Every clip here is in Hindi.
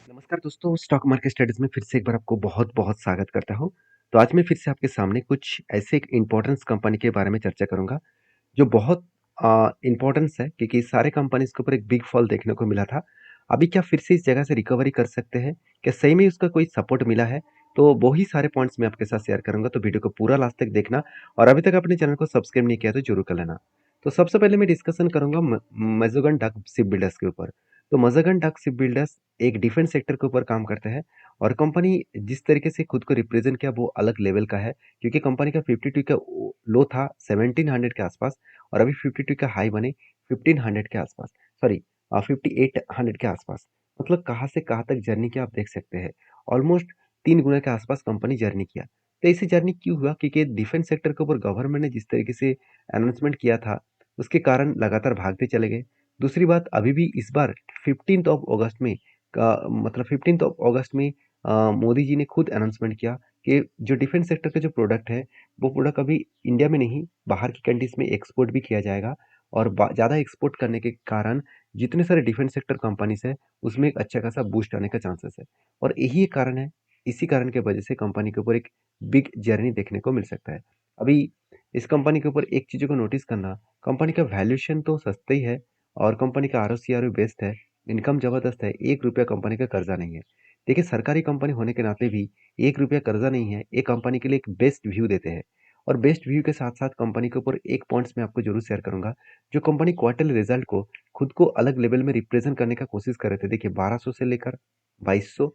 नमस्कार दोस्तों, स्टॉक मार्केट स्टडीज में फिर से एक बार आपको बहुत-बहुत स्वागत करता हूँ। तो आज मैं फिर से आपके सामने कुछ ऐसे एक इम्पोर्टेंस कंपनी के बारे में चर्चा करूँगा, जो बहुत इम्पोर्टेंस है क्योंकि सारे कंपनीज़ के ऊपर एक बिग फॉल देखने को मिला था। अभी क्या फिर से इस जगह से रिकवरी कर सकते हैं? क्या सही में उसका कोई सपोर्ट मिला है? तो वो ही सारे पॉइंट्स मैं आपके साथ शेयर करूँगा, तो वीडियो को पूरा लास्ट तक देखना और अभी तक अपने चैनल को सब्सक्राइब नहीं किया तो ज़रूर कर लेना। तो सबसे पहले मैं डिस्कशन करूँगा म मैज़ोगन डक शिप बिल्डर्स के ऊपर। तो मैज़ोगन डक शिप बिल्डर्स एक डिफेंस सेक्टर के ऊपर काम करते हैं और कंपनी जिस तरीके से खुद को रिप्रेजेंट किया वो अलग लेवल का है, क्योंकि कंपनी का 52 का लो था 1700 के आसपास और अभी 52 का हाई बने 1500 के आसपास, सॉरी 5800 के आसपास। मतलब कहाँ से कहाँ तक जर्नी किया आप देख सकते हैं। ऑलमोस्ट 3 गुना के आसपास कंपनी जर्नी किया। तो ऐसी जर्नी क्यों हुआ? क्योंकि डिफेंस सेक्टर के ऊपर गवर्नमेंट ने जिस तरीके से अनाउंसमेंट किया था, उसके कारण लगातार भागते चले गए। दूसरी बात, अभी भी इस बार 15th ऑफ अगस्त में मतलब 15th ऑफ अगस्त में मोदी जी ने खुद अनाउंसमेंट किया कि जो डिफेंस सेक्टर के जो प्रोडक्ट है, वो प्रोडक्ट अभी इंडिया में नहीं, बाहर की कंट्रीज में एक्सपोर्ट भी किया जाएगा और ज़्यादा एक्सपोर्ट करने के कारण जितने सारे डिफेंस सेक्टर कंपनीज है, उसमें एक अच्छा खासा बूस्ट आने का चांसेस है और यही एक कारण है। इसी कारण की वजह से कंपनी के ऊपर एक बिग जर्नी देखने को मिल सकता है। अभी इस कंपनी के ऊपर एक चीज़ों को नोटिस करना, कंपनी का वैल्यूएशन तो सस्ता ही है और कंपनी का आरओसीआर भी बेस्ट है, इनकम ज़बरदस्त है, 1 रुपया कंपनी का कर्जा नहीं है। देखिए, सरकारी कंपनी होने के नाते भी 1 रुपया कर्जा नहीं है, ये कंपनी के लिए एक बेस्ट व्यू देते हैं और बेस्ट व्यू के साथ-साथ कंपनी के ऊपर एक पॉइंट्स मैं आपको ज़रूर शेयर करूँगा, जो कंपनी क्वार्टरली रिजल्ट को खुद को अलग लेवल में रिप्रेजेंट करने का कोशिश कर रहे थे। देखिए, 1200 से लेकर 2200,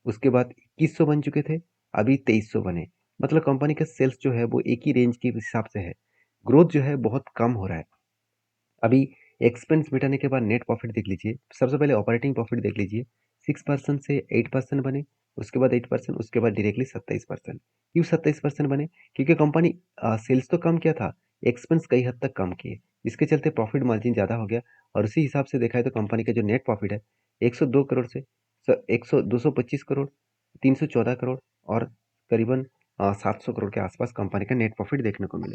उसके बाद 2100 बन चुके थे, अभी 2300 बने। मतलब कंपनी का सेल्स जो है वो एक ही रेंज के हिसाब से है। ग्रोथ जो है बहुत कम हो रहा है। अभी एक्सपेंस मिटाने के बाद नेट प्रॉफिट देख लीजिए। सबसे पहले ऑपरेटिंग प्रॉफिट देख लीजिए। 6% से 8% बने, उसके बाद 8%, उसके बाद डायरेक्टली 27%। क्यों 27% बने? क्योंकि कंपनी सेल्स तो कम किया था, एक्सपेंस कई हद तक कम किए। इसके चलते प्रॉफिट मार्जिन ज़्यादा हो गया और उसी हिसाब से देखा है तो कंपनी का जो नेट प्रॉफिट है 102 करोड़ से 225 करोड़, 314 करोड़ और करीबन 700 करोड़ के आसपास कंपनी का नेट प्रॉफिट देखने को मिले।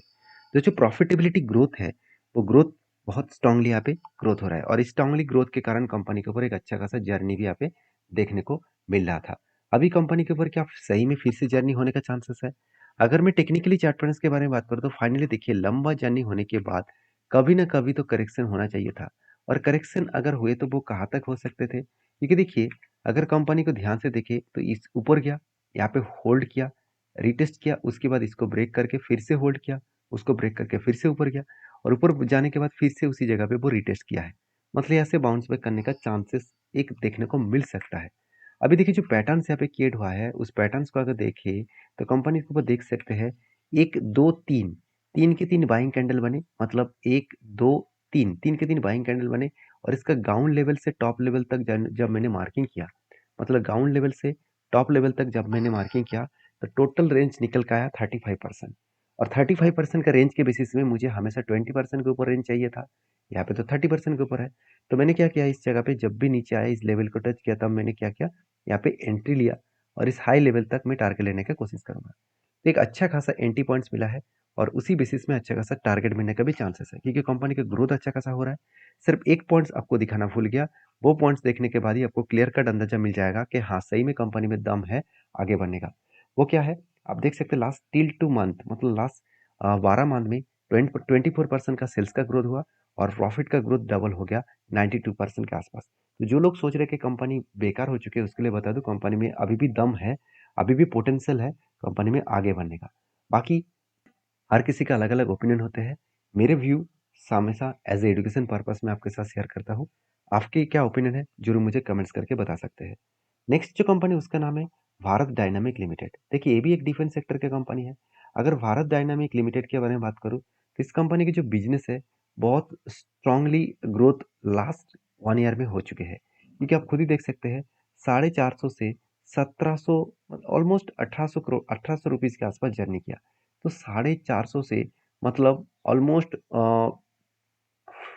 तो जो प्रॉफिटेबिलिटी ग्रोथ है, वो ग्रोथ बहुत स्ट्रांगली यहाँ पे ग्रोथ हो रहा है और स्ट्रांगली ग्रोथ के कारण कंपनी के ऊपर एक अच्छा खासा जर्नी भी यहाँ पे देखने को मिल रहा था। अभी कंपनी के ऊपर क्या सही में फिर से जर्नी होने का चांसेस है? अगर मैं टेक्निकली चार्ट पैटर्न्स के बारे में बात करूँ तो फाइनली देखिए, लंबा जर्नी होने के बाद कभी ना कभी तो करेक्शन होना चाहिए था और करेक्शन अगर हुए तो वो कहाँ तक हो सकते थे? क्योंकि देखिए, अगर कंपनी को ध्यान से देखे तो इस ऊपर गया, यहाँ पे होल्ड किया, रिटेस्ट किया, उसके बाद इसको ब्रेक करके फिर से होल्ड किया, उसको ब्रेक करके फिर से ऊपर गया और ऊपर जाने के बाद फिर से उसी जगह पे वो रिटेस्ट किया है। मतलब यहाँ से बाउंस बैक करने का चांसेस एक देखने को मिल सकता है। अभी देखिए, जो पैटर्न्स यहाँ पे क्रिएट हुआ है, उस पैटर्न्स को अगर देखें तो कंपनी के ऊपर देख सकते हैं 1, 2, 3, 3 के 3 बाइंग कैंडल बने, मतलब 1, 2, 3, 3 के 3 बाइंग कैंडल बने और इसका ग्राउंड लेवल से टॉप लेवल तक जब मैंने मार्किंग किया, मतलब ग्राउंड लेवल से टॉप लेवल तक जब मैंने मार्किंग किया, तो टोटल रेंज निकल के आया 35% और 35% का रेंज के बेसिस में मुझे हमेशा 20% के ऊपर रेंज चाहिए था। यहाँ पे तो 30% के ऊपर है। तो मैंने क्या किया, इस जगह पे जब भी नीचे आया, इस लेवल को टच किया, तब मैंने क्या किया, यहाँ पे एंट्री लिया और इस हाई लेवल तक मैं टारगेट लेने की कोशिश करूंगा। तो एक अच्छा खासा एंट्री पॉइंट्स मिला है और उसी बेसिस में अच्छा खासा टारगेट मिलने का भी चांसेस है, क्योंकि कंपनी का ग्रोथ अच्छा खासा हो रहा है। सिर्फ एक पॉइंट्स आपको दिखाना भूल गया, वो पॉइंट्स देखने के बाद ही आपको क्लियर कट अंदाजा मिल जाएगा कि हाँ, सही में कंपनी में दम है आगे बढ़ने का। वो क्या है? आप देख सकते हैं, लास्ट टिल 2 मंथ, मतलब लास्ट 12 मंथ में 24% का सेल्स का ग्रोथ हुआ और प्रॉफिट का ग्रोथ डबल हो गया 92% के आसपास। तो जो लोग सोच रहे हैं कि कंपनी बेकार हो चुकी है, उसके लिए बता दूं, कंपनी में अभी भी दम है, अभी भी पोटेंशियल है कंपनी में आगे बढ़ने का। बाकी हर किसी का अलग अलग ओपिनियन होते हैं। मेरे व्यू हमेशा एज ए एजुकेशन पर्पस में आपके साथ शेयर करता हूँ। आपके क्या ओपिनियन है, जरूर मुझे कमेंट्स करके बता सकते हैं। नेक्स्ट जो कंपनी, उसका नाम है भारत डायनामिक लिमिटेड। देखिए, ये भी एक डिफेंस सेक्टर की कंपनी है। अगर भारत डायनामिक लिमिटेड के बारे में बात करूँ तो इस कंपनी की जो बिजनेस है, बहुत स्ट्रांगली ग्रोथ लास्ट 1 ईयर में हो चुके हैं, क्योंकि आप खुद ही देख सकते हैं 450 से 1700, ऑलमोस्ट 1800 करोड़, 1800 रुपीज के आसपास जर्नी किया। तो 450 से मतलब ऑलमोस्ट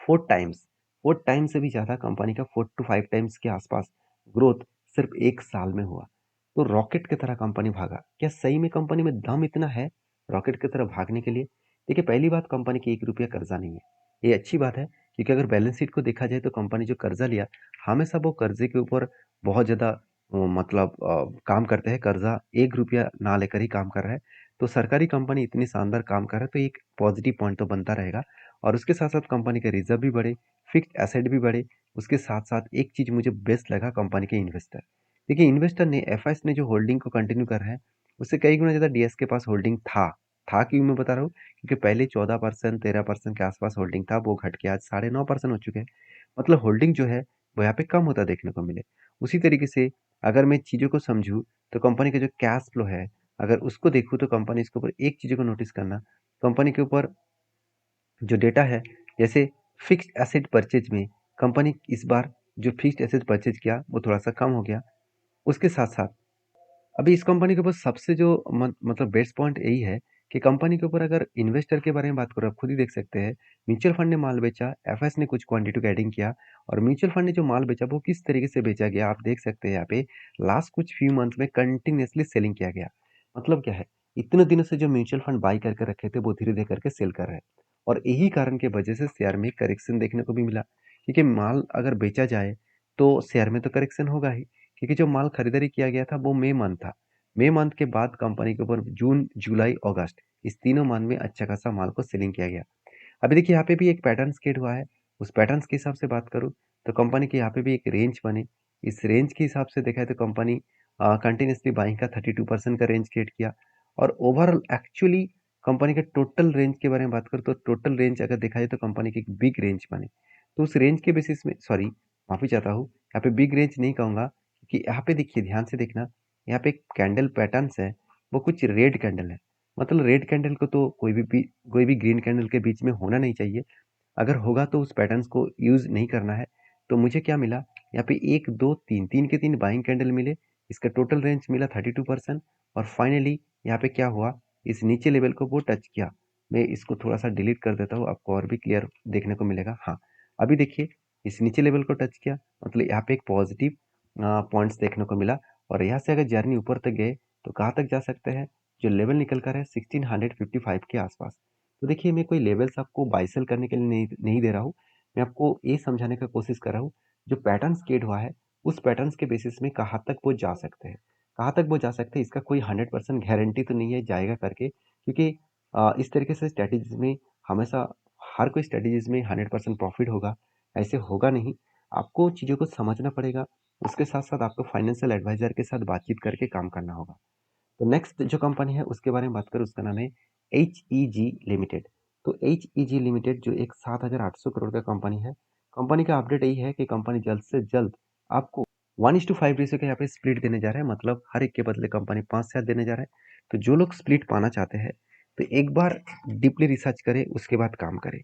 4 टाइम्स, 4 टाइम से भी ज़्यादा कंपनी का 4 to 5 टाइम्स के आसपास ग्रोथ सिर्फ एक साल में हुआ। तो रॉकेट की तरह कंपनी भागा। क्या सही में कंपनी में दम इतना है रॉकेट की तरह भागने के लिए? देखिए, पहली बात, कंपनी की 1 रुपया कर्जा नहीं है। ये अच्छी बात है, क्योंकि अगर बैलेंस शीट को देखा जाए तो कंपनी जो कर्जा लिया, हमेशा वो कर्जे के ऊपर बहुत ज़्यादा मतलब काम करते हैं, कर्जा ₹1 ना लेकर ही काम कर रहा है। तो सरकारी कंपनी इतनी शानदार काम कर रहा है तो एक पॉजिटिव पॉइंट तो बनता रहेगा। और उसके साथ-साथ कंपनी के रिज़र्व भी बढ़े, फिक्स्ड एसेट भी बढ़े। उसके साथ-साथ एक चीज़ मुझे बेस्ट लगा कंपनी के इन्वेस्टर। देखिए इन्वेस्टर ने एफआईएस ने जो होल्डिंग को कंटिन्यू कर रहा है, उससे कई गुना ज़्यादा डीएस के पास होल्डिंग था। था क्यों मैं बता रहा हूँ? क्योंकि पहले 14% 13% के आस-पास होल्डिंग था, वो घट के आज 9.5% हो चुके हैं। मतलब होल्डिंग जो है, वो यहाँ पे कम होता देखने को मिले। उसी तरीके से अगर मैं चीज़ों को समझूँ, तो कंपनी का जो कैश फ्लो है, अगर उसको देखूँ तो कंपनी इसके ऊपर एक चीज़ को नोटिस करना, कंपनी के ऊपर जो डेटा है, जैसे फिक्स्ड एसेट परचेज में कंपनी इस बार जो फिक्स्ड एसेट परचेज किया, वो थोड़ा-सा कम हो गया। उसके साथ-साथ अभी इस कंपनी के ऊपर सबसे जो मतलब बेस्ट पॉइंट यही है कि कंपनी के ऊपर अगर इन्वेस्टर के बारे में बात करो, आप खुद ही देख सकते हैं। म्यूचुअल फंड ने माल बेचा, एफएस ने कुछ क्वांटिटी को एडिंग किया और म्यूचुअल फंड ने जो माल बेचा वो किस तरीके से बेचा गया आप देख सकते हैं यहाँ पे। लास्ट कुछ फ्यू मंथ में कंटिन्यूअसली सेलिंग किया गया। मतलब क्या है, इतने दिनों से जो म्यूचुअल फंड बाई करके रखे थे वो धीरे धीरे करके सेल कर रहे हैं। और यही कारण की वजह से शेयर में करेक्शन देखने को भी मिला, क्योंकि माल अगर बेचा जाए तो शेयर में तो करेक्शन होगा ही। क्योंकि जो माल खरीदारी किया गया था वो मई मंथ था। मई मंथ के बाद कंपनी के ऊपर जून, जुलाई, अगस्त इस तीनों मंथ में अच्छा खासा माल को सेलिंग किया गया। अभी देखिए यहाँ पे भी एक पैटर्न क्रिएट हुआ है। उस पैटर्न के हिसाब से बात करूँ तो कंपनी के यहाँ पे भी एक रेंज बने। इस रेंज के हिसाब से देखा है तो कंपनी कंटिन्यूसली बाइंग का 32% का रेंज क्रिएट किया। और ओवरऑल एक्चुअली कंपनी के टोटल रेंज के बारे में बात करूँ तो टोटल रेंज अगर देखा जाए तो कंपनी की एक बिग रेंज बने। तो उस रेंज के बेसिस में सॉरी माफी चाहता हूँ, यहाँ पे बिग रेंज नहीं कहूँगा, क्योंकि यहाँ पे देखिए ध्यान से देखना, यहाँ पे एक कैंडल पैटर्न्स है, वो कुछ रेड कैंडल है। मतलब रेड कैंडल को तो कोई भी ग्रीन कैंडल के बीच में होना नहीं चाहिए। अगर होगा तो उस पैटर्न्स को यूज नहीं करना है। तो मुझे क्या मिला, यहाँ पे एक दो तीन तीन के तीन बाइंग कैंडल मिले। इसका टोटल रेंज मिला 32%। और फाइनली यहाँ पे क्या हुआ, इस नीचे लेवल को वो टच किया। मैं इसको थोड़ा सा डिलीट कर देता हूँ, आपको और भी क्लियर देखने को मिलेगा। हाँ, अभी देखिए इस नीचे लेवल को टच किया, मतलब यहाँ पे एक पॉजिटिव पॉइंट्स देखने को मिला। और यहाँ से अगर जर्नी ऊपर तक गए तो कहाँ तक जा सकते हैं, जो लेवल निकल कर है 1655 के आसपास। तो देखिए मैं कोई लेवल्स आपको बाय सेल करने के लिए नहीं दे रहा हूँ। मैं आपको ये समझाने का कोशिश कर रहा हूँ, जो पैटर्न्स क्रिएट हुआ है उस पैटर्न्स के बेसिस में कहाँ तक वो जा सकते हैं। कहाँ तक वो जा सकते हैं इसका कोई 100% गारंटी तो नहीं है जाएगा करके, क्योंकि इस तरीके से स्ट्रैटेजीज में हमेशा हर कोई स्ट्रैटेजीज में 100% प्रॉफिट होगा, ऐसे होगा नहीं। आपको चीज़ों को समझना पड़ेगा, उसके साथ साथ आपको फाइनेंशियल एडवाइजर के साथ बातचीत करके काम करना होगा। तो नेक्स्ट जो कंपनी है उसके बारे में बात करें, उसका नाम है HEG लिमिटेड। तो HEG लिमिटेड जो एक 7,800 करोड़ का कंपनी है। कंपनी का अपडेट यही है कि कंपनी जल्द से जल्द आपको 1:5 रेशियो के यहाँ पे स्प्लिट देने जा रहा है। मतलब हर एक के बदले कंपनी 5 शेयर देने जा रहा है। तो जो लोग स्प्लिट पाना चाहते हैं तो एक बार डीपली रिसर्च करें, उसके बाद काम करें।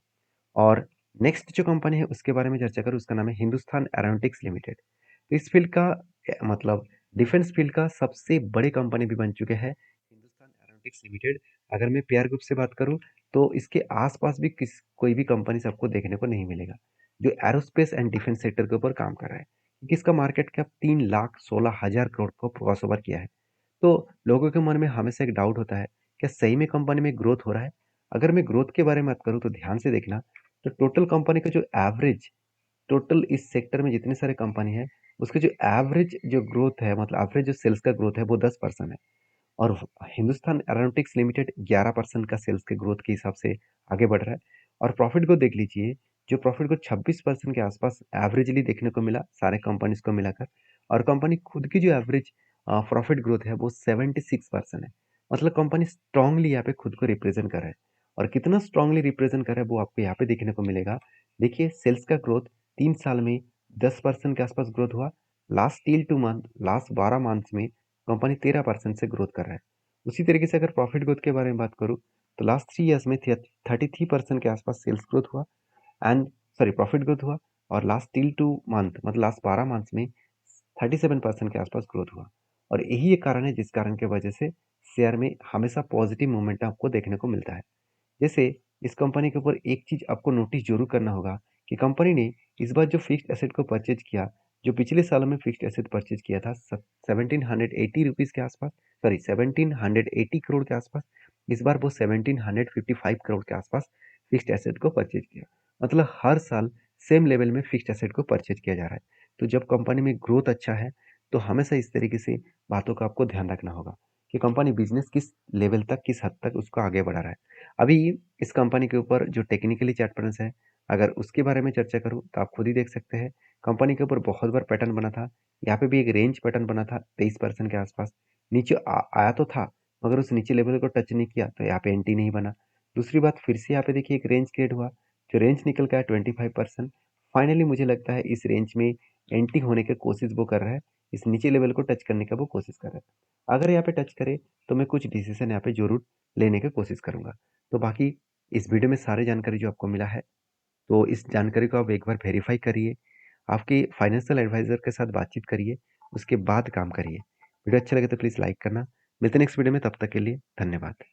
और नेक्स्ट जो कंपनी है उसके बारे में चर्चा करूँ, उसका नाम है हिंदुस्तान एरोनॉटिक्स लिमिटेड। तो इस फील्ड का मतलब डिफेंस फील्ड का सबसे बड़ी कंपनी भी बन चुके हैं हिंदुस्तान एरोनॉटिक्स लिमिटेड। अगर मैं पेयर ग्रुप से बात करूं तो इसके आसपास भी कोई भी कंपनी सबको देखने को नहीं मिलेगा जो एरोस्पेस एंड डिफेंस सेक्टर के ऊपर काम कर रहा है, क्योंकि इसका मार्केट कैप 3,16,000 करोड़ को क्रॉस ओवर किया है। तो लोगों के मन में हमेशा एक डाउट होता है, क्या सही में कंपनी में ग्रोथ हो रहा है? अगर मैं ग्रोथ के बारे में बात करूँ तो ध्यान से देखना, तो टोटल कंपनी का जो एवरेज, टोटल इस सेक्टर में जितने सारे कंपनी है उसके जो एवरेज जो ग्रोथ है, मतलब एवरेज जो सेल्स का ग्रोथ है वो 10% है। और हिंदुस्तान एरोनॉटिक्स लिमिटेड 11% का सेल्स के ग्रोथ के हिसाब से आगे बढ़ रहा है। और प्रॉफिट को देख लीजिए, जो प्रॉफिट को 26% के आसपास एवरेजली देखने को मिला सारे कंपनीज को मिलाकर। और कंपनी खुद की जो एवरेज प्रॉफिट ग्रोथ है वो 76% है। मतलब कंपनी स्ट्रांगली यहाँ पे खुद को रिप्रेजेंट कर रहा है। और कितना स्ट्रांगली रिप्रेजेंट कर रहा है वो आपको यहाँ पे देखने को मिलेगा। देखिए सेल्स का ग्रोथ 3 साल में 10% के आसपास ग्रोथ हुआ। Last till 2 month, last 12 month में कंपनी 13% से ग्रोथ कर रहा है। उसी तरीके से अगर प्रॉफिट ग्रोथ के बारे में बात करूँ तो लास्ट 3 ईयर्स में 33% के आसपास सेल्स ग्रोथ हुआ एंड सॉरी प्रॉफिट ग्रोथ हुआ। और लास्ट टिल 2 मंथ मतलब लास्ट 12 मंथ में 37% के आसपास ग्रोथ हुआ। और यही एक कारण है जिस कारण की वजह से शेयर में हमेशा पॉजिटिव मोमेंटम आपको देखने को मिलता है। जैसे इस कंपनी के ऊपर एक चीज आपको नोटिस जरूर करना होगा कि कंपनी ने इस बार जो फिक्स्ड एसेट को परचेज किया, जो पिछले सालों में फिक्स्ड एसेट परचेज किया था 1780 रुपीज के आसपास, सॉरी 1780 करोड़ के आसपास, इस बार वो 1755 करोड़ के आसपास फिक्स्ड एसेट को परचेज किया। मतलब हर साल सेम लेवल में फिक्स्ड एसेट को परचेज किया जा रहा है। तो जब कंपनी में ग्रोथ अच्छा है तो हमेशा इस तरीके से बातों का आपको ध्यान रखना होगा कि कंपनी बिजनेस किस लेवल तक, किस हद तक उसको आगे बढ़ा रहा है। अभी इस कंपनी के ऊपर जो टेक्निकली चार्ट पैटर्न्स है, अगर उसके बारे में चर्चा करूँ तो आप खुद ही देख सकते हैं। कंपनी के ऊपर बहुत बार पैटर्न बना था। यहाँ पे भी एक रेंज पैटर्न बना था 23% के आसपास। नीचे आया तो था, मगर उस नीचे लेवल को टच नहीं किया तो यहाँ पे एंटी नहीं बना। दूसरी बात, फिर से यहाँ पे देखिए एक रेंज क्रिएट हुआ, जो रेंज निकल का है 25%। फाइनली मुझे लगता है इस रेंज में एंटी होने की कोशिश वो कर रहा है, इस नीचे लेवल को टच करने का वो कोशिश कर रहा है। अगर यहाँ पे टच करे तो मैं कुछ डिसीजन यहाँ पे जरूर लेने की कोशिश करूंगा। तो बाकी इस वीडियो में सारी जानकारी जो आपको मिला है, तो इस जानकारी को आप एक बार वेरीफाई करिए, आपके फाइनेंशियल एडवाइजर के साथ बातचीत करिए, उसके बाद काम करिए। वीडियो अच्छा लगे तो प्लीज़ लाइक करना। मिलते हैं नेक्स्ट वीडियो में, तब तक के लिए धन्यवाद।